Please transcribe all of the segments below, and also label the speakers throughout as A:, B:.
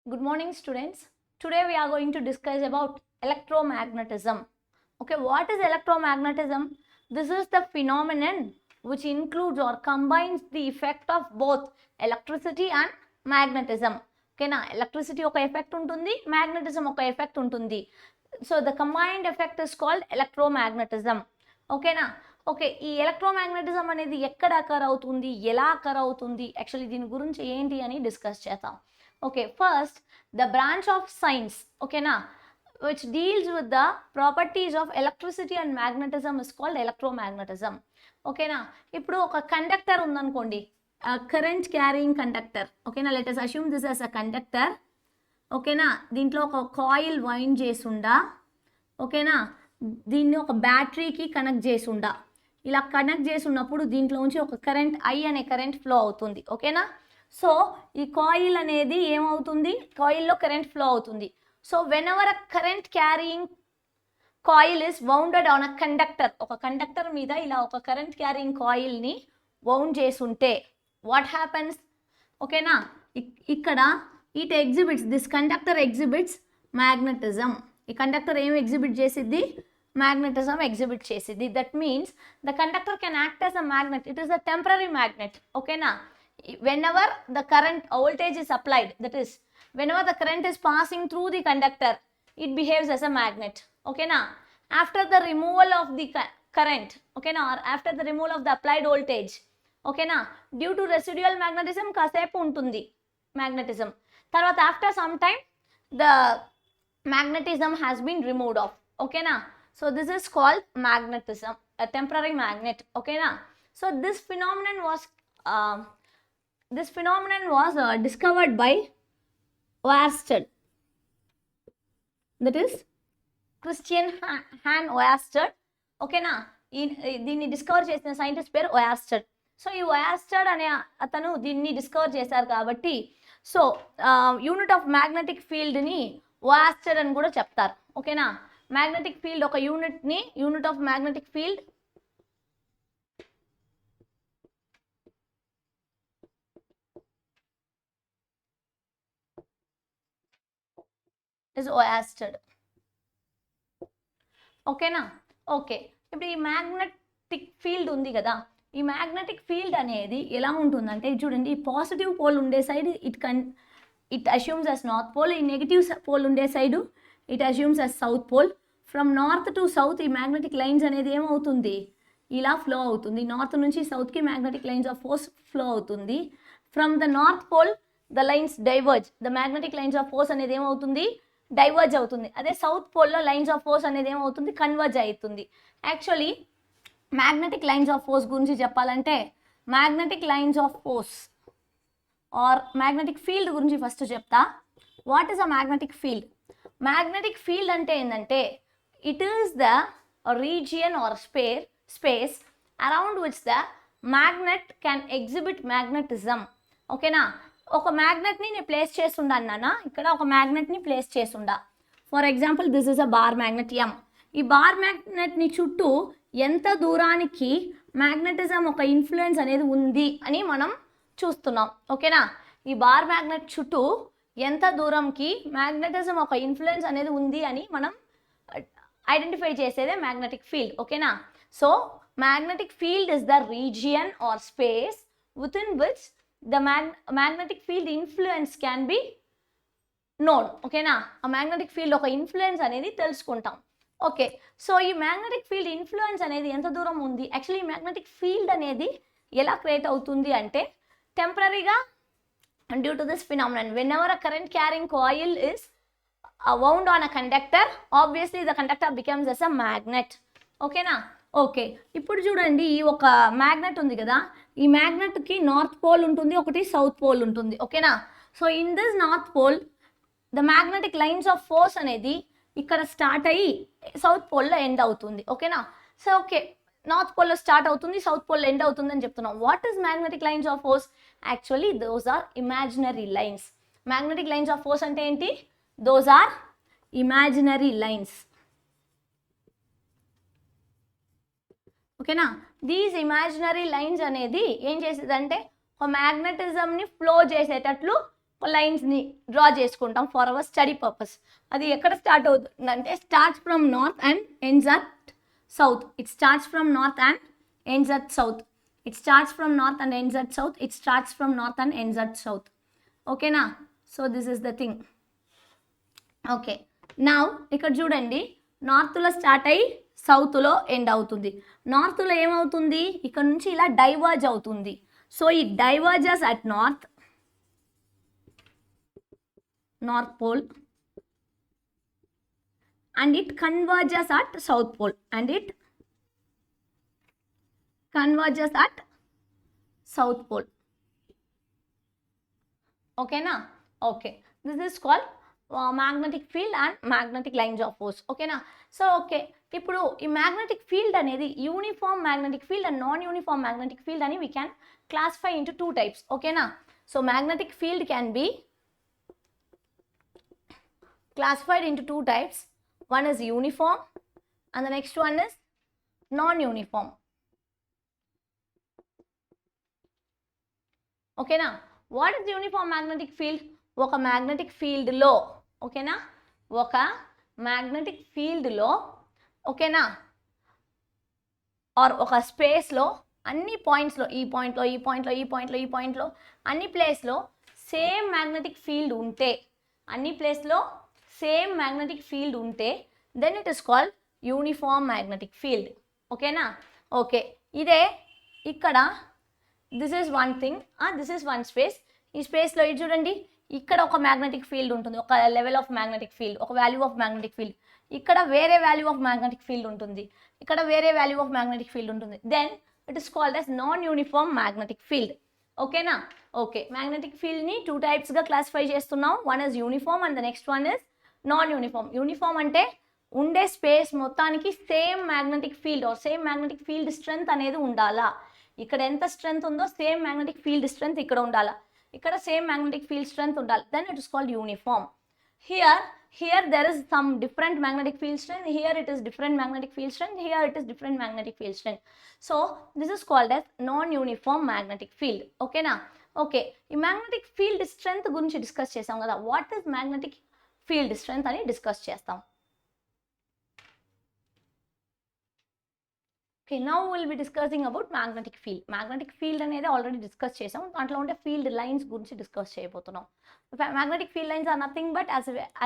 A: Good morning, students. Today we are going to discuss about electromagnetism. Okay, what is electromagnetism? This is the phenomenon which includes or combines the effect of both electricity and magnetism. Okay, na electricity oka effect untundi, magnetism oka effect untundi. So the combined effect is called electromagnetism. Okay na? Okay, ఈ electromagnetism అనేది ఎక్కడ occur అవుతుంది, ఎలా occur అవుతుంది, actually దీని గురించి ఏంటి అని డిస్కస్ చేద్దాం. Okay, first the branch of science, ఓకేనా, which deals with the properties of electricity and magnetism is called electromagnetism. ఓకేనా, ఇప్పుడు ఒక కండక్టర్ ఉందనుకోండి, కరెంట్ క్యారింగ్ కండక్టర్. ఓకేనా, let us assume this as a conductor. ఓకేనా, దీంట్లో ఒక కాయిల్ వైండ్ చేసుండా, ఓకేనా, దీన్ని ఒక బ్యాటరీకి కనెక్ట్ చేసుండా, ఇలా కనెక్ట్ చేసి ఉన్నప్పుడు దీంట్లో నుంచి ఒక కరెంట్ ఐ అనే కరెంట్ ఫ్లో అవుతుంది. ఓకేనా, సో ఈ కాయిల్ అనేది ఏమవుతుంది, కాయిల్లో కరెంట్ ఫ్లో అవుతుంది. So whenever a current carrying coil is wounded on a conductor, ఒక కండక్టర్ మీద ఇలా ఒక కరెంట్ క్యారింగ్ కాయిల్ని వౌండ్ చేసుంటే వాట్ హ్యాపెన్స్, ఓకేనా, ఇక్కడ it exhibits, this conductor exhibits magnetism. ఈ కండక్టర్ ఏమి ఎగ్జిబిట్ చేసిద్ది, magnetism exhibit చేసిద్ది. That means the conductor can act as a magnet. It is a temporary magnet. Okay na, whenever the current voltage is applied, that is whenever the current is passing through the conductor, it behaves as a magnet. Okay na, after the removal of the current, okay na, or after the removal of the applied voltage, okay na, due to residual magnetism kasepu untundi magnetism, tarvata after some time the magnetism has been removed off. Okay na, so this is called magnetism, a temporary magnet. Okay na, so this phenomenon was discovered by Oersted, that is Christian Han Oersted. Okay na, దీన్ని discover చేసిన scientist పేరు Oersted. So ఈ Oersted అనే అతను దీన్ని discover చేశారు కాబట్టి so unit of magnetic ఫీల్డ్ని Oersted అని కూడా చెప్తారు. ఓకేనా, మ్యాగ్నెటిక్ ఫీల్డ్ ఒక యూనిట్ని, unit of magnetic field is Oersted. ఓకేనా, ఓకే, ఇప్పుడు ఈ మ్యాగ్నెటిక్ ఫీల్డ్ ఉంది కదా, ఈ మ్యాగ్నెటిక్ ఫీల్డ్ అనేది ఎలా ఉంటుందంటే చూడండి, ఈ పాజిటివ్ పోల్ ఉండే side it assumes as north pole, ఈ నెగిటివ్ పోల్ ఉండే side it assumes as south pole. From north to south ఈ మ్యాగ్నెటిక్ లైన్స్ అనేది ఏమవుతుంది, ఇలా ఫ్లో అవుతుంది. నార్త్ నుంచి సౌత్కి magnetic lines of force flow అవుతుంది. From the north pole the lines diverge, the magnetic lines of force అనేది ఏమవుతుంది, డైవర్జ్ అవుతుంది. అదే సౌత్ పోల్లో లైన్స్ ఆఫ్ ఫోర్స్ అనేది ఏమవుతుంది, కన్వర్జ్ అవుతుంది. Actually magnetic lines of force గురించి చెప్పాలంటే magnetic lines of force or magnetic field గురించి ఫస్ట్ చెప్తా. What is a magnetic field? Magnetic field అంటే ఏంటంటే it is the region or space around which the magnet can exhibit magnetism. ఓకేనా, ఒక మ్యాగ్నెట్ని నేను ప్లేస్ చేస్తుండా అన్నానా, ఇక్కడ ఒక మ్యాగ్నెట్ని ప్లేస్ చేస్తుండా. For example this is a bar magnet M. ఈ బార్ మ్యాగ్నెట్ని చుట్టూ ఎంత దూరానికి మ్యాగ్నెటిజం ఒక ఇన్ఫ్లుయెన్స్ అనేది ఉంది అని మనం చూస్తున్నాం. ఓకేనా, ఈ బార్ మ్యాగ్నెట్ చుట్టూ ఎంత దూరంకి మ్యాగ్నెటిజం ఒక ఇన్ఫ్లుయెన్స్ అనేది ఉంది అని మనం ఐడెంటిఫై చేసేదే మ్యాగ్నెటిక్ ఫీల్డ్. ఓకేనా, so magnetic field is the region or space within which the magnetic field influence can be known. ఓకేనా, ఆ మ్యాగ్నెటిక్ ఫీల్డ్ ఒక ఇన్ఫ్లుయెన్స్ అనేది తెలుసుకుంటాం. ఓకే, సో ఈ మ్యాగ్నెటిక్ ఫీల్డ్ ఇన్ఫ్లుయెన్స్ అనేది ఎంత దూరం ఉంది, యాక్చువల్లీ మ్యాగ్నెటిక్ ఫీల్డ్ అనేది ఎలా క్రియేట్ అవుతుంది అంటే టెంపరీగా due to this phenomenon whenever a current carrying coil is wound on a conductor, obviously the conductor becomes as a magnet. ఓకేనా, ఓకే, ఇప్పుడు చూడండి ఈ ఒక మ్యాగ్నెట్ ఉంది కదా, ఈ మ్యాగ్నెట్కి నార్త్ పోల్ ఉంటుంది, ఒకటి సౌత్ పోల్ ఉంటుంది. ఓకేనా, so in this north pole the magnetic lines of force అనేది ఇక్కడ స్టార్ట్ అయ్యి సౌత్ పోల్లో ఎండ్ అవుతుంది. ఓకేనా, సో ఓకే, నార్త్ పోల్లో స్టార్ట్ అవుతుంది, సౌత్ పోల్లో ఎండ్ అవుతుంది అని చెప్తున్నాం. What is magnetic lines of force? Actually those are imaginary lines. Magnetic lines of force అంటే ఏంటి? Those are imaginary lines. ఓకేనా, దీస్ ఇమాజినరీ లైన్స్ అనేది ఏం చేసేదంటే ఒక మ్యాగ్నెటిజంని ఫ్లో చేసేటట్లు లైన్స్ని డ్రా చేసుకుంటాం ఫర్ అవర్ స్టడీ పర్పస్. అది ఎక్కడ స్టార్ట్ అవుతుందంటే starts from north and ends at south. It starts from north and ends at south. It starts from north and ends at south. It starts from north and ends at south. ఓకేనా? So this is the thing. Okay, now ఇక్కడ చూడండి, నార్త్లో start అయ్యి సౌత్లో end అవుతుంది. నార్త్లో ఏమవుతుంది, ఇక్కడ నుంచి ఇలా డైవర్జ్ అవుతుంది. సో ఈ diverges at north pole and it converges at south pole and it converges at south pole. Okay na? Okay, this is called magnetic field and magnetic lines of force. Okay na? So okay, ఇప్పుడు ఈ magnetic field అనేది uniform magnetic field and non-uniform magnetic field అని we can classify into two types. Okay na? So magnetic field can be classified into two types. One is uniform and the next one is non-uniform. Okay na? What is uniform magnetic field? Oka magnetic field lo, okay na? Oka magnetic field lo, okay na? Or oka space lo, anni points lo, ee point lo, ee point lo, ee point lo, ee point lo, anni place lo same magnetic field unte, anni place lo same magnetic field unte, then it is called uniform magnetic field. Okay na? Okay, ide ikkada this is one thing, this is one space. ఈ స్పేస్లో ఇది చూడండి, ఇక్కడ ఒక magnetic field ఉంటుంది, ఒక level of magnetic field, ఒక value of magnetic field. ఇక్కడ వేరే వాల్యూ ఆఫ్ మ్యాగ్నెటిక్ ఫీల్డ్ ఉంటుంది, ఇక్కడ వేరే వాల్యూ ఆఫ్ మ్యాగ్నెటిక్ ఫీల్డ్ ఉంటుంది. Then it is called as non uniform magnetic field. ఓకేనా? ఓకే, మ్యాగ్నెటిక్ ఫీల్డ్ని టూ టైప్స్గా క్లాసిఫై చేస్తున్నాం. One is uniform and the next one is non uniform. Uniform అంటే ఉండే స్పేస్ మొత్తానికి same magnetic field or same magnetic field strength అనేది ఉండాలా. ఇక్కడ ఎంత స్ట్రెంత్ ఉందో సేమ్ మ్యాగ్నెటిక్ ఫీల్డ్ స్ట్రెంత్ ఇక్కడ ఉండాలా, ఇక్కడ సేమ్ మ్యాగ్నెటిక్ ఫీల్డ్ స్ట్రెంత్ ఉండాలి. Then it is called uniform. Here there is some different magnetic field strength, here it is different magnetic field strength, here it is different magnetic field strength. So this is called as non-uniform magnetic field. Okay na? Okay, ఈ magnetic field strength గురించి discuss చేసాం కదా. What is magnetic field strength అని discuss చేస్తాం. Okay, now we will be discussing about magnetic field. Magnetic field అనేది already discuss చేసాం, దాంట్లో ఉండే ఫీల్డ్ లైన్స్ గురించి డిస్కస్ చేయబోతున్నాం. Magnetic field lines are nothing but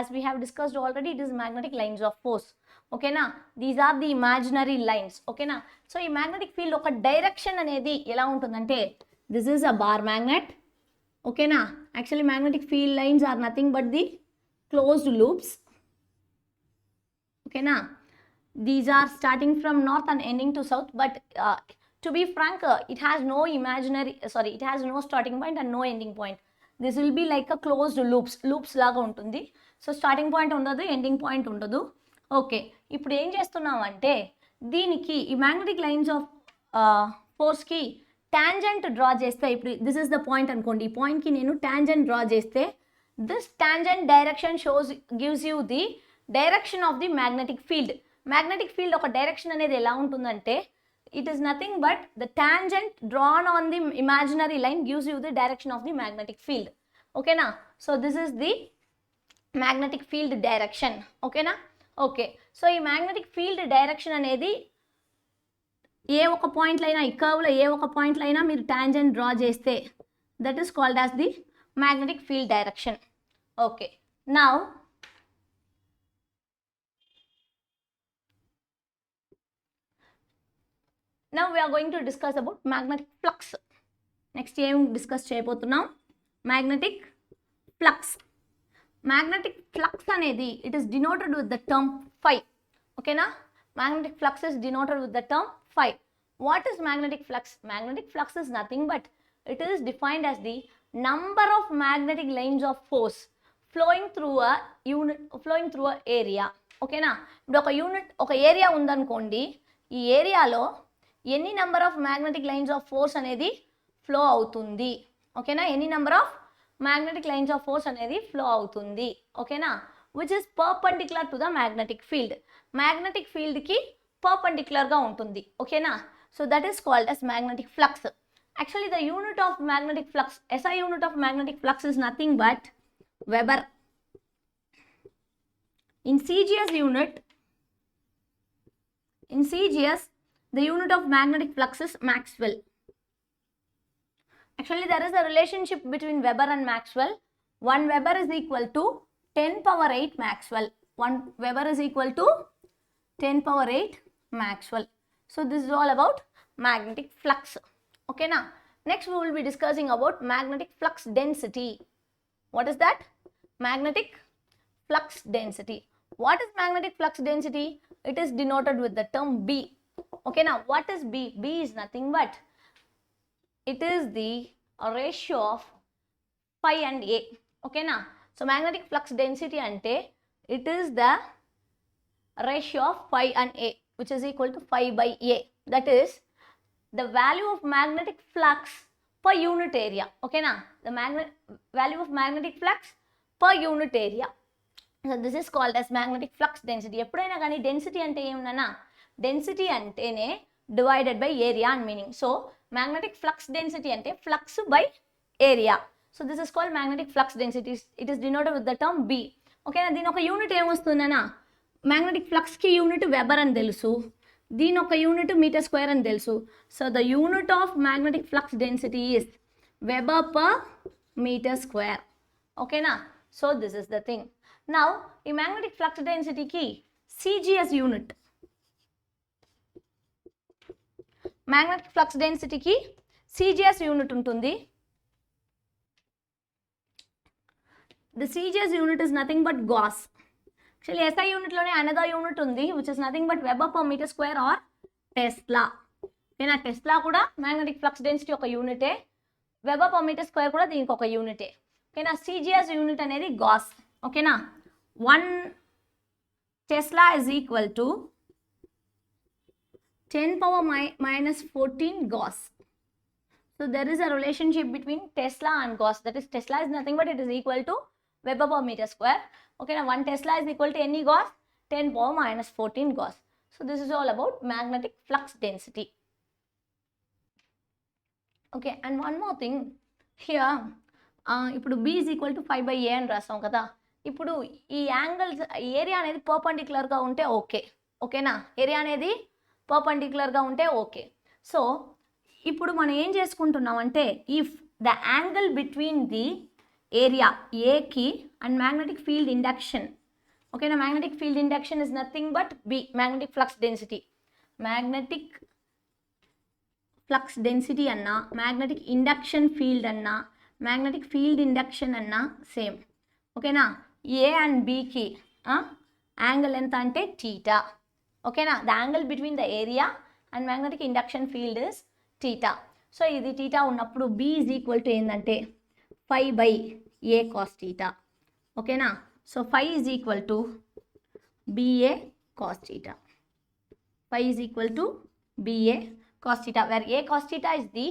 A: as we have discussed already, it is magnetic lines of force. Okay na? These are the imaginary lines. Okay na? So ఈ magnetic field ఒక direction అనేది ఎలా ఉంటుందంటే, this is a bar magnet. Okay na? Actually magnetic field lines are nothing but the closed loops. Okay na? These are starting from north and ending to south, but to be frank, it has no it has no starting point and no ending point. This will be like a closed loops లాగా ఉంటుంది. So starting point ఉండదు, ending point ఉండదు. Okay, ఇప్పుడు ఏం చేస్తున్నాం అంటే, దీనికి ఈ మ్యాగ్నెటిక్ లైన్స్ ఆఫ్ ఫోర్స్కి టాంజెంట్ డ్రా చేస్తే, ఇప్పుడు దిస్ ఇస్ ద పాయింట్ అనుకోండి, ఈ పాయింట్కి నేను టాంజెంట్ డ్రా చేస్తే, this tangent direction gives you the direction of the magnetic field. Magnetic field ఒక డైరెక్షన్ అనేది ఎలా ఉంటుందంటే, it is nothing but the tangent drawn on the imaginary line gives you the direction of the magnetic field. Okay na? So this is the magnetic field direction. Okay na? Okay, so ఈ magnetic field direction అనేది ఏ ఒక point లైనా, ఈ కర్వ్లో ఏ ఒక point లైనా మీరు tangent draw చేస్తే, that is called as the magnetic field direction. Okay, now we are going to discuss about magnetic flux. Next ఏం discuss చేయబోతున్నాం, magnetic flux. Magnetic flux అనేది it is denoted with the term phi. Okay na? Magnetic flux is denoted with the term phi. What is magnetic flux? Magnetic flux is nothing but it is defined as the number of magnetic lines of force flowing through a area. Okay na? ఇప్పుడు ఒక area ఉందనుకోండి, ఈ ఏరియాలో ఎన్ని number of magnetic lines of force అనేది flow అవుతుంది. ఓకేనా? ఎన్ని number of magnetic lines of force అనేది ఫ్లో అవుతుంది. ఓకేనా? Which is perpendicular to the magnetic field. Magnetic ఫీల్డ్కి పర్పెండిక్యులర్గా ఉంటుంది. ఓకేనా? So that is called as magnetic flux. Actually, the unit of magnetic flux, SI unit of magnetic flux is nothing but Weber. In CGS unit, the unit of magnetic flux is Maxwell. Actually, there is a relationship between Weber and Maxwell. 1 Weber is equal to 10 power 8 Maxwell. 1 Weber is equal to 10 power 8 Maxwell. So this is all about magnetic flux. Okay, now next we will be discussing about magnetic flux density. What is that? Magnetic flux density. What is magnetic flux density? It is denoted with the term B. Okay, now what is B? B is nothing but it is the ratio of phi and A. Okay, now so magnetic flux density ante it is the ratio of phi and A, which is equal to phi by A. That is the value of magnetic flux per unit area. Okay, now the value of magnetic flux per unit area. So this is called as magnetic flux density. ఎప్పుడైనా కానీ density అంటే ఏమన్నా density అంటేనే divided by area and meaning. So magnetic flux density ante flux by area. So this is called magnetic flux density. It is denoted with the term B. Okay, దీని ఒక unit ఏమొస్తుందనా magnetic flux కి unit weber అని తెలుసు, దీని ఒక unit metre square అని తెలుసు. So the unit of magnetic flux density is Weber per meter square. ఓకేనా, so this is the thing. Now ఈ magnetic flux density కి CGS unit, magnetic flux density కి CGS యూనిట్ ఉంటుంది. The CGS unit is nothing but Gauss. Actually SI unit లోనే another unit ఉంది which is nothing but Weber per meter square or Tesla. ఓకేనా, Tesla కూడా magnetic flux density ఒక యూనిటే, Weber per meter square కూడా దీనికి ఒక యూనిటే. ఓకేనా, CGS యూనిట్ అనేది Gauss. ఓకేనా, 1 Tesla is equal to 10 power minus 14 Gauss. So there is a relationship between Tesla and Gauss. That is Tesla is nothing but it is equal to Weber per meter square. Okay, now 1 Tesla is equal to any Gauss? 10 power minus 14 Gauss. So this is all about magnetic flux density. Okay, and one more thing here. ఇప్పుడు B is equal to 5 by A అని రాస్తాం కదా. ఇప్పుడు ఈ angles area అనేది పర్పెండిక్యులర్గా ఉంటే okay. ఓకేనా, area అనేది పర్పెండిక్యులర్గా ఉంటే ఓకే. సో ఇప్పుడు మనం ఏం చేసుకుంటున్నాం అంటే if the angle between the area ఏకి అండ్ మ్యాగ్నెటిక్ ఫీల్డ్ ఇండక్షన్. ఓకేనా, magnetic field induction is nothing but B, magnetic flux density. Magnetic flux density అన్నా, మ్యాగ్నెటిక్ ఇండక్షన్ ఫీల్డ్ అన్నా, మ్యాగ్నెటిక్ ఫీల్డ్ ఇండక్షన్ అన్నా సేమ్. ఓకేనా, ఏ అండ్ బికి యాంగిల్ ఎంత అంటే theta. ఓకేనా, the angle between the area and magnetic induction field is theta. So ఇది theta ఉన్నప్పుడు B is equal to ఏంటంటే 5 by A cos theta. ఓకేనా, so 5 is equal to BA cos theta. 5 is equal to BA cos theta, where A cos theta is the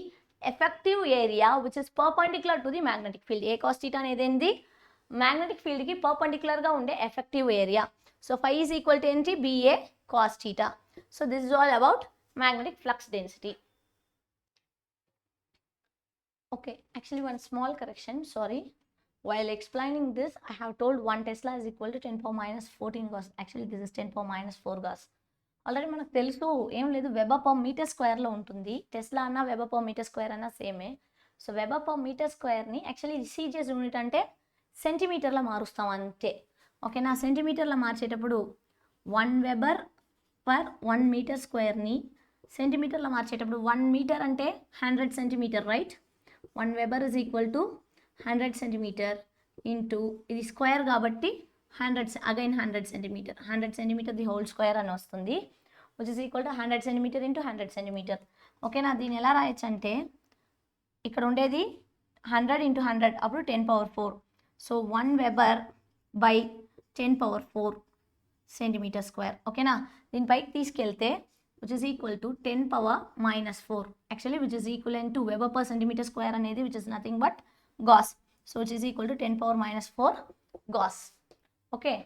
A: effective area which is perpendicular to the magnetic field. A cos theta అనేది ఏంది, magnetic ఫీల్డ్కి పర్పెండిక్యులర్గా ఉండే effective area. So 5 is equal to ఏంటి, BA cos theta. So this is all about magnetic flux density. Okay, actually one small correction, sorry. While explaining this, I have told 1 Tesla is equal to 10 power minus 14 Gauss. Actually this is 10 power minus 4 Gauss. Already మనకు తెలుసు ఏం లేదు, weber per metre స్క్వేర్లో ఉంటుంది. Tesla అన్న weber per metre square అన్న సేమే. So weber per metre స్క్వేర్ని actually CGS unit అంటే సెంటీమీటర్లో మారుస్తాం అంతే. ఓకేనా, సెంటీమీటర్లో మార్చేటప్పుడు 1 వెబర్ పర్ 1 మీటర్ స్క్వేర్ని సెంటీమీటర్లో మార్చేటప్పుడు 1 మీటర్ అంటే 100 centimetre, right. 1 weber is equal to 100 centimetre into ఇది స్క్వేర్ కాబట్టి 100 again 100 centimetre, 100 centimetre the whole square అని వస్తుంది, which is equal to 100 centimetre into 100 centimetre. ఓకేనా, దీన్ని ఎలా రాయొచ్చు అంటే ఇక్కడ ఉండేది 100 ఇంటూ 100 అప్పుడు 10 power 4. So 1 weber by 10 power 4 centimetre square. ఓకేనా, దీనిపైకి తీసుకెళ్తే which is equal to 10 power minus 4, actually which is equivalent to Weber per centimeter square అనేది which is nothing but Gauss. So which is equal to 10 power minus 4 Gauss. Okay.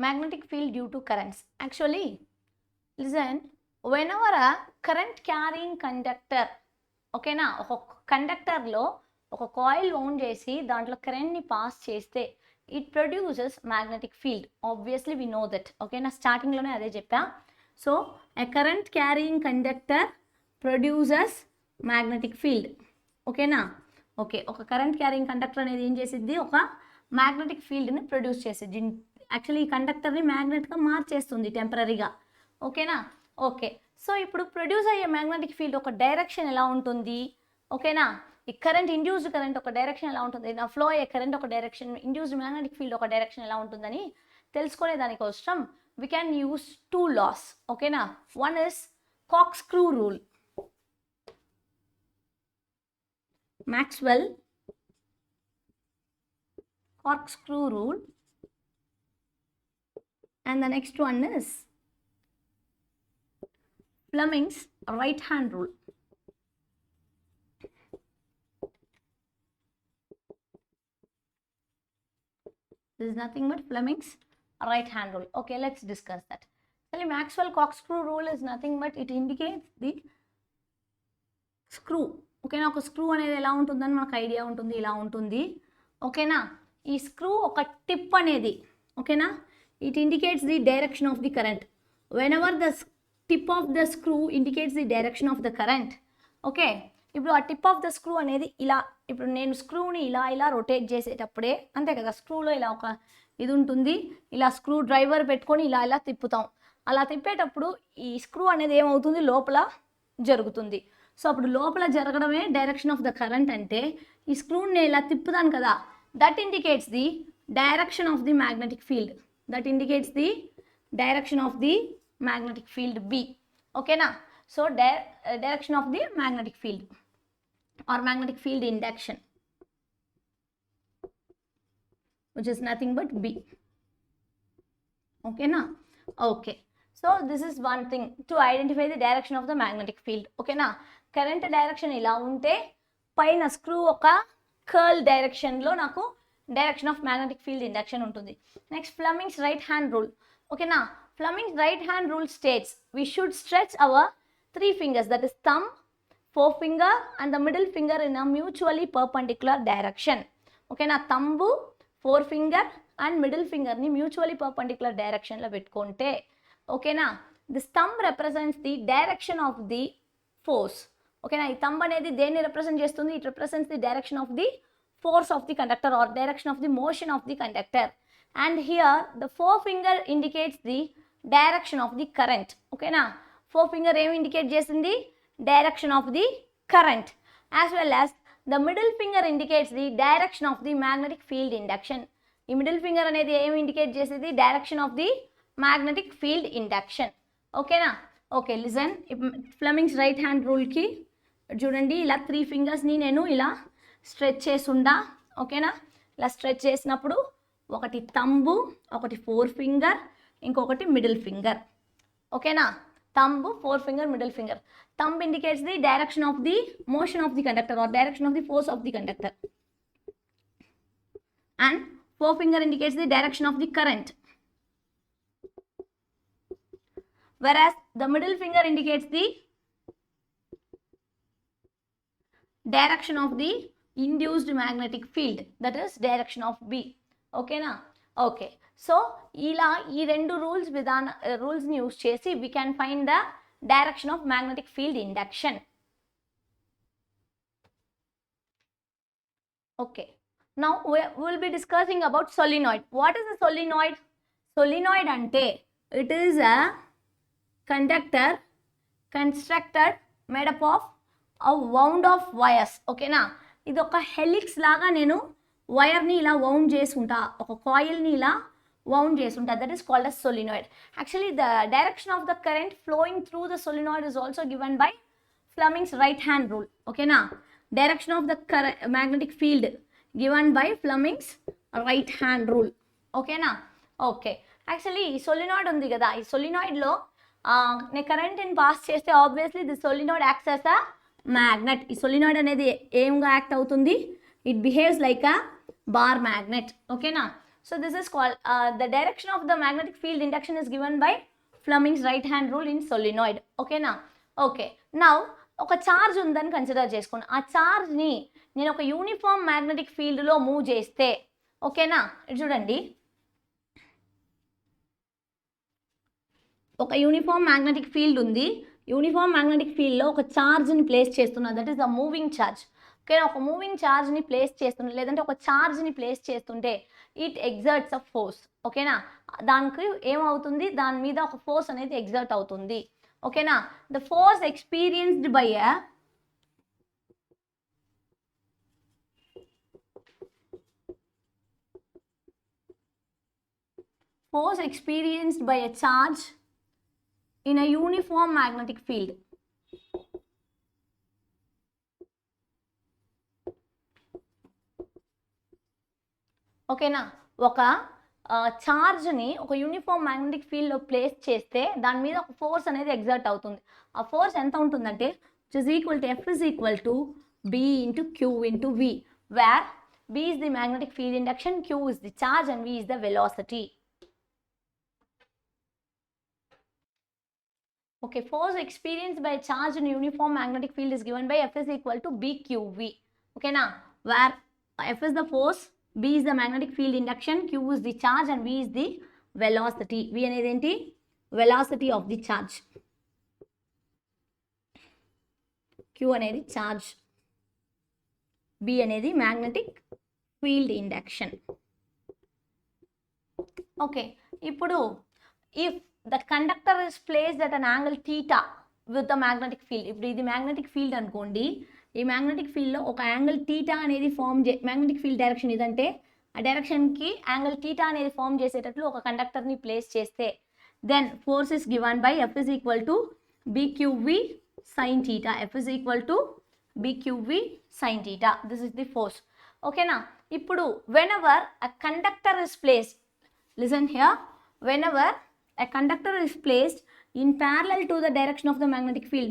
A: magnetic field due to currents. Actually, listen, whenever a current carrying conductor, ఓకేనా, ఒక కండక్టర్లో ఒక coil own చేసి దాంట్లో కరెంట్ని pass చేస్తే it produces magnetic field. Obviously we know that. ఓకేనా, స్టార్టింగ్లోనే అదే చెప్పా. So a current carrying conductor produces magnetic field. ఓకేనా, ఓకే. ఒక కరెంట్ క్యారింగ్ కండక్టర్ అనేది ఏం చేసిద్ది, ఒక మ్యాగ్నెటిక్ ఫీల్డ్ని ప్రొడ్యూస్ చేసిద్ది. యాక్చువల్లీ ఈ కండక్టర్ని మ్యాగ్నెట్గా మార్చేస్తుంది టెంపరీగా. ఓకేనా, ఓకే. సో ఇప్పుడు ప్రొడ్యూస్ అయ్యే మ్యాగ్నెటిక్ ఫీల్డ్ ఒక డైరెక్షన్ ఎలా ఉంటుంది, ఓకేనా, ఈ కరెంట్ ఇండ్యూస్డ్ కరెంట్ ఒక డైరెక్షన్ ఎలా ఉంటుంది, నా ఫ్లో అయ్యే కరెంట్ ఒక డైరెక్షన్, ఇండ్యూస్డ్ మ్యాగ్నెటిక్ ఫీల్డ్ ఒక డైరెక్షన్ ఎలా ఉంటుందని తెలుసుకునే దానికోసం we can use two laws. ఓకేనా, one is corkscrew rule, Maxwell corkscrew rule, and the next one is Fleming's right hand rule. This is nothing but Fleming's right hand rule. Okay, let's discuss that. Actually, Maxwell corkscrew rule is nothing but it indicates the screw. ఓకేనా, ఒక screw అనేది ఎలా ఉంటుందని మనకు idea ఉంటుంది, ఇలా ఉంటుంది. ఓకేనా, ఈ స్క్రూ ఒక టిప్ అనేది, ఓకేనా, it indicates the direction of the current. When ever the tip of the screw indicates the direction of the current. Okay, ఇప్పుడు ఆ టిప్ ఆఫ్ ద స్క్రూ అనేది ఇలా, ఇప్పుడు నేను స్క్రూని ఇలా ఇలా రొటేట్ చేసేటప్పుడే, అంతే కదా, స్క్రూలో ఇలా ఒక ఇది ఉంటుంది, ఇలా స్క్రూ డ్రైవర్ పెట్టుకొని ఇలా ఇలా తిప్పుతాం. అలా తిప్పేటప్పుడు ఈ స్క్రూ అనేది ఏమవుతుంది, లోపల జరుగుతుంది. సో అప్పుడు లోపల జరగడమే డైరెక్షన్ ఆఫ్ ద కరెంట్ అంటే, ఈ స్క్రూని ఇలా తిప్పుతాను కదా, that indicates the direction of the magnetic field. That indicates the direction of the magnetic field B. ఓకేనా, so direction of the magnetic field or magnetic field induction, which is nothing but B. ఓకేనా, okay. So this is one thing to identify the direction of the magnetic field. ఓకేనా, current direction ఇలా ఉంటే పైన screw ఒక curl డైరెక్షన్లో నాకు direction of magnetic field induction ఉంటుంది. Next Fleming's right hand rule. ఓకేనా, Fleming's right hand rule states we should stretch our three fingers, that is thumb, forefinger and the middle finger in a mutually perpendicular direction. ఓకేనా, thumb, four finger and middle ఫింగర్ని mutually perpendicular డైరెక్షన్లో పెట్టుకుంటే, ఓకేనా, this thumb represents the direction of the force. ఓకేనా, ఈ thumb అనేది దేన్ని represent చేస్తుంది, it represents the direction of the force of the conductor or direction of the motion of the conductor. And here the forefinger indicates the direction of the current. Okay na, forefinger em indicate chesindi direction of the current, as well as the middle finger indicates the direction of the magnetic field induction. ఈ middle finger అనేది ఏం indicate చేసేది, direction of the magnetic field induction. ఓకేనా, okay. Listen, Fleming's right hand రూల్కి చూడండి, ఇలా 3 ఫింగర్స్ని నేను ఇలా స్ట్రెచ్ చేసుండా. ఓకేనా, ఇలా స్ట్రెచ్ చేసినప్పుడు ఒకటి థంబు, ఒకటి ఫోర్ ఫింగర్, ఇంకొకటి మిడిల్ ఫింగర్. ఓకేనా, thumb, four finger, middle finger. Thumb indicates the direction of the motion of the conductor or direction of the force of the conductor, and forefinger indicates the direction of the current, whereas the middle finger indicates the direction of the induced magnetic field, that is direction of B. Okay na, okay. So ila ee rendu rules ni use chesi we can find the direction of magnetic field induction. Okay, now we will be discussing about solenoid. What is a solenoid? Solenoid ante it is a conductor constructed made up of a wound of wires. Okay na, ఇది ఒక helix లాగా నేను వైర్ని ఇలా wound చేసుకుంటా, ఒక కాయిల్ని ఇలా wound చేసుకుంటా, that is called as solenoid. Actually the direction of the current flowing through the solenoid is also given by Fleming's right hand rule. ఓకేనా, direction of the magnetic field given by Fleming's right hand rule. ఓకేనా, okay. Actually ఈ solenoid ఉంది కదా, ఈ సోలినాయిడ్లో నేను కరెంట్ని pass చేస్తే obviously the solenoid acts as a magnet. ఈ సోలినాయిడ్ అనేది ఏంగా యాక్ట్ అవుతుంది, it behaves like a bar magnet. ఓకేనా, So this is called the direction of the magnetic field induction is given by Fleming's right hand rule in solenoid. Okay na? Okay. Now ఒక charge ఉందని consider చేసుకోండి. ఆ చార్జ్ని నేను ఒక uniform magnetic ఫీల్డ్లో move చేస్తే, ఓకేనా, చూడండి, ఒక యూనిఫామ్ మ్యాగ్నెటిక్ ఫీల్డ్ ఉంది. యూనిఫామ్ మ్యాగ్నెటిక్ ఫీల్డ్లో ఒక ఛార్జ్ని ప్లేస్ చేస్తున్నా, that is the moving charge. ఓకేనా, ఒక మూవింగ్ ఛార్జ్ని ప్లేస్ చేస్తుంటే, లేదంటే ఒక ఛార్జ్ని ప్లేస్ చేస్తుంటే ఇట్ ఎగ్జర్ట్స్ అ ఫోర్స్. ఓకేనా, దానికి ఏమవుతుంది, దాని మీద ఒక ఫోర్స్ అనేది ఎగ్జర్ట్ అవుతుంది. ఓకేనా, the force experienced by a charge in a uniform magnetic field. ఓకేనా, ఒక ఛార్జ్ని ఒక యూనిఫామ్ మ్యాగ్నెటిక్ ఫీల్డ్లో ప్లేస్ చేస్తే దాని మీద ఒక ఫోర్స్ అనేది ఎగ్జర్ట్ అవుతుంది. ఆ ఫోర్స్ ఎంత ఉంటుందంటే which is equal to F is equal to B into Q into V, where B is the magnetic field induction, Q is the charge and V is the velocity. Okay, force experienced by a charge in uniform magnetic field is given by F is equal to BQV. Okay na, where F is the force, B is the magnetic field induction, Q is the charge and V is the velocity. V అనేది ఏంటి, velocity of the charge. Q అనేది charge, B అనేది magnetic field induction. Okay, ఇప్పుడు if that conductor is placed at an angle theta with the magnetic field, ఇప్పుడు ఇది magnetic field అనుకోండి, ఈ magnetic ఫీల్డ్లో ఒక యాంగిల్ టీటా అనేది మ్యాగ్నెటిక్ ఫీల్డ్ డైరెక్షన్ ఇదంటే ఆ డైరెక్షన్కి యాంగిల్ టీటా అనేది ఫామ్ చేసేటట్లు ఒక కండక్టర్ని ప్లేస్ చేస్తే, then force is given by F is equal to BQV sin theta. F is equal to BQV sin theta. This is the force. ఓకేనా, ఇప్పుడు whenever a conductor is placed, listen here, whenever a conductor is placed in parallel to the direction of the magnetic field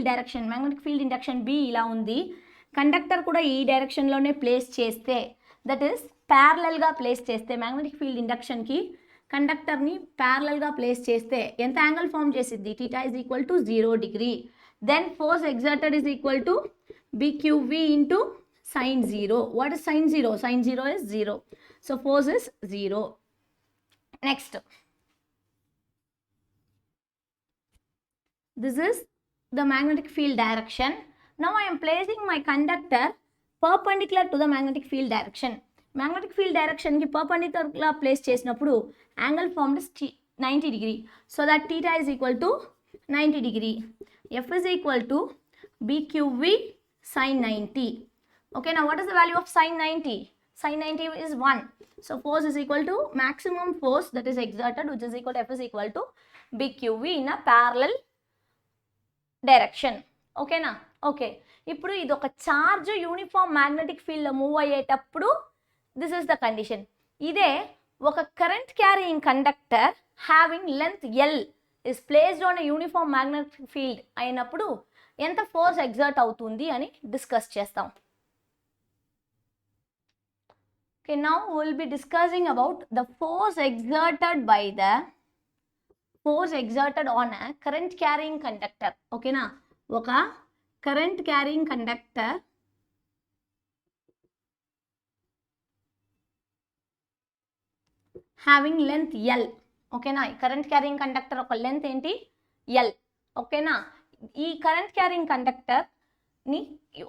A: direction, magnetic field induction B ఇలా ఉంది, conductor కూడా ఈ డైరెక్షన్లోనే place చేస్తే, that is ప్యారలల్గా place చేస్తే, magnetic field ఇండక్షన్కి కండక్టర్ని ప్యారలల్గా ప్లేస్ చేస్తే ఎంత యాంగిల్ ఫామ్ చేసిద్ది, theta is equal to 0 degree. Then force exerted is equal to BQV into sin 0. What is sin 0? sin 0 is 0. So force is 0. Next, this is the magnetic field direction. Now I am placing my conductor perpendicular to the magnetic field direction. Magnetic field direction ki perpendicular place చేసినప్పుడు angle formed is 90 degree. So that theta is equal to 90 degree. F is equal to BQV sin 90. Okay, now what is the value of sin 90? Sin 90 is 1. So force is equal to maximum force that is exerted, which is equal to F is equal to BQV in a parallel direction. ఓకేనా, okay, ఇప్పుడు ఇది ఒక charge uniform magnetic ఫీల్డ్లో move అయ్యేటప్పుడు this is the condition. ఇదే ఒక current carrying conductor having length L is placed on a uniform magnetic field అయినప్పుడు ఎంత ఫోర్స్ ఎగ్జర్ట్ అవుతుంది అని డిస్కస్ చేస్తాం. Okay, now will be discussing about the force exerted on a current carrying conductor. ఓకేనా, ఒక current carrying conductor having length L. ఓకేనా, ఈ current carrying conductor ఒక లెంత్ ఏంటి, ఎల్. ఓకేనా, ఈ కరెంట్ క్యారింగ్ కండక్టర్ని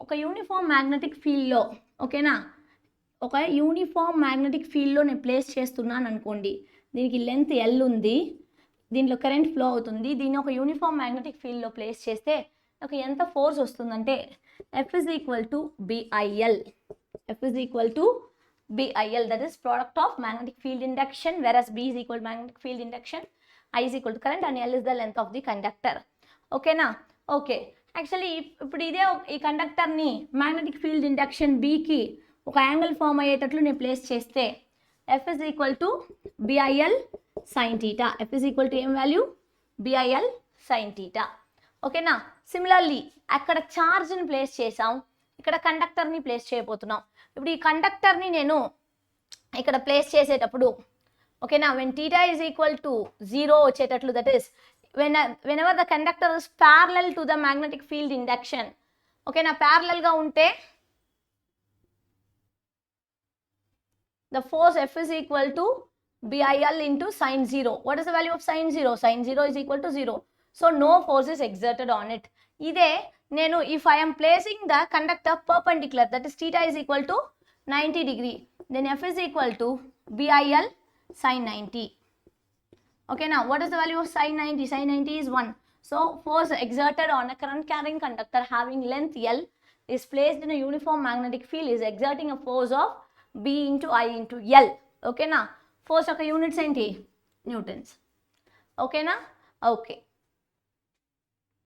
A: ఒక యూనిఫామ్ మ్యాగ్నెటిక్ ఫీల్డ్లో, ఓకేనా, ఒక యూనిఫామ్ మ్యాగ్నెటిక్ ఫీల్డ్లో నేను ప్లేస్ చేస్తున్నాను అనుకోండి, దీనికి లెంత్ ఎల్ ఉంది, దీంట్లో కరెంట్ ఫ్లో అవుతుంది, దీన్ని ఒక యూనిఫామ్ మ్యాగ్నెటిక్ ఫీల్డ్లో ప్లేస్ చేస్తే నాకు ఎంత ఫోర్స్ వస్తుందంటే F is equal to BIL. F is equal to BIL, that is product of magnetic field induction, whereas B is equal to magnetic field induction, I is equal to current and L is the length of the conductor. ఓకేనా, okay, actually ఇప్పుడు ఇదే ఈ కండక్టర్ని magnetic field induction Bకి ఒక angle form అయ్యేటట్లు నేను place చేస్తే F is equal to BIL sin theta. F is equal to m value BIL sin theta. ఓకేనా, similarly అక్కడ ఛార్జ్ని place చేసాం, ఇక్కడ కండక్టర్ని ప్లేస్ చేయబోతున్నాం. ఇప్పుడు ఈ కండక్టర్ని నేను ఇక్కడ ప్లేస్ చేసేటప్పుడు ఓకేనా, when theta is equal to 0 వచ్చేటట్లు, that is whenever the conductor is parallel to the magnetic field induction, ఓకేనా, parallel గా ఉంటే the force F is equal to BIL into sin 0. What is the value of sin 0? Sin 0 is equal to 0. So no force is exerted on it. ఇదే నేను if I am placing the conductor perpendicular, that is theta is equal to 90 degree, then F is equal to BIL sin 90. Okay, now what is the value of sin 90? Sin 90 is 1. So force exerted on a current carrying conductor having length L is placed in a uniform magnetic field is exerting a force of B into I into L. Okay na, force యొక్క units ఏంటి, Newton's. ఓకేనా, okay.